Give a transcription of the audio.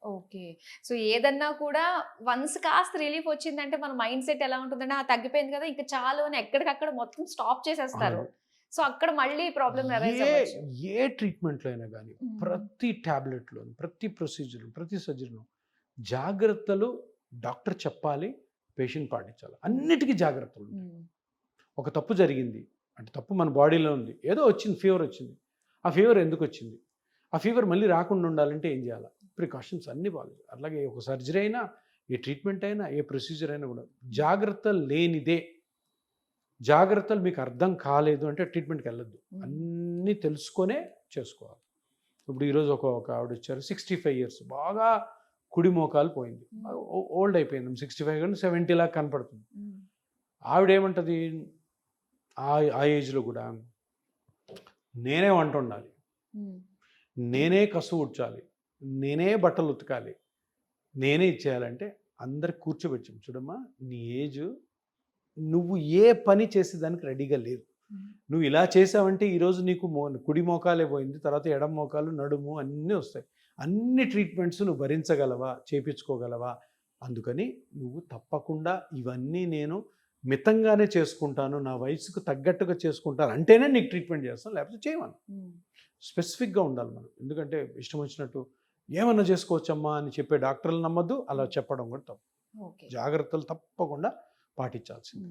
Okay. So, ఏదన్నా కూడా once కాస్త రిలీఫ్ వచ్చిందంటే మన మైండ్ సెట్ ఎలా ఉంటుందంటే, తగ్గిపోయింది కదా! ఇంక చాలు అని ఎక్కడికక్కడ మొత్తం స్టాప్ చేసేస్తారు. అవును. సో, అక్కడ మళ్ళీ ప్రాబ్లమ్ అరైజ్ ఏ అవ్వచ్చు. ఏ ట్రీట్మెంట్‌లో అయినా గాని, హ్మ్. ప్రతి టాబ్లెట్‌లోను, ప్రతి ప్రొసీజర్‌లో, ప్రతి సర్జరీలో జాగ్రత్తలు డాక్టర్ చెప్పాలి, పేషెంట్ పాటించాలి. హ్మ్. అన్నిటికి జాగ్రత్తలుంటాయి. హ్మ్. ఒక తప్పు జరిగింది. అంటే తప్పు మన బాడీలో ఉంది. ఏదో వచ్చింది, ఫీవర్ వచ్చింది. ఆ ఫీవర్ ఎందుకొచ్చింది? ఆ ఫీవర్ మళ్ళీ రాకుండా ఉండాలంటే ఏం చేయాలా? ప్రికాషన్స్ అన్నీ పాటించాలి. అలాగే ఒక సర్జరీ అయినా, ఏ ట్రీట్మెంట్ అయినా, ఏ ప్రొసీజర్ అయినా కూడా జాగ్రత్తలు లేనిదే, జాగ్రత్తలు మీకు అర్థం కాలేదు అంటే ట్రీట్మెంట్‌కెళ్ళొద్దు. హ్మ్. అన్నీ తెలుసుకొనే చేసుకోవాలి. ఇప్పుడు ఈరోజు ఒక ఆవిడొచ్చారు. 65 ఇయర్స్. బాగా కుడి మోకాలు పోయింది. హ్మ్. ఓల్డ్ అయిపోయింది. 65 కంటే 70 లాగా కనపడుతుంది. హ్మ్. ఆవిడేమంటది ఆ ఏజ్‌లో గూడా నేనే వంట వండాలి. హ్మ్. నేనే కసువు ఊడ్చాలి. నేనే బట్టలు ఉతకాలి. నేనే ఇచ్చేయాలంటే అందరికి కూర్చోబెట్టాం. చూడమ్మా నీ ఏజు నువ్వు ఏ పని చేసేదానికి రెడీగా లేదు. హ్మ్. నువ్వు ఇలా చేసావంటే ఈరోజు నీకు కుడి మోకాలే పోయింది. తర్వాత ఎడమ మోకాలు, నడుము అన్నీ వస్తాయి. అన్ని ట్రీట్మెంట్స్ నువ్వు భరించగలవా? చేపించుకోగలవా? అందుకని నువ్వు తప్పకుండా ఇవన్నీ నేను మితంగానే చేసుకుంటాను. నా వయసుకు తగ్గట్టుగా చేసుకుంటాను అంటేనే నీకు ట్రీట్మెంట్ చేస్తాను. లేకపోతే చేయమను. హ్మ్. స్పెసిఫిక్‌గా ఉండాలి మనం. ఎందుకంటే ఇష్టం వచ్చినట్టు ఏమన్నా చేసుకోవచ్చమ్మా అని చెప్పే డాక్టర్‌లు నమ్మొద్దు. అలా చెప్పడం కూడా తప్పు. ఓకే. జాగ్రత్తలు తప్పకుండా పాటించాల్సిందే. హ్మ్.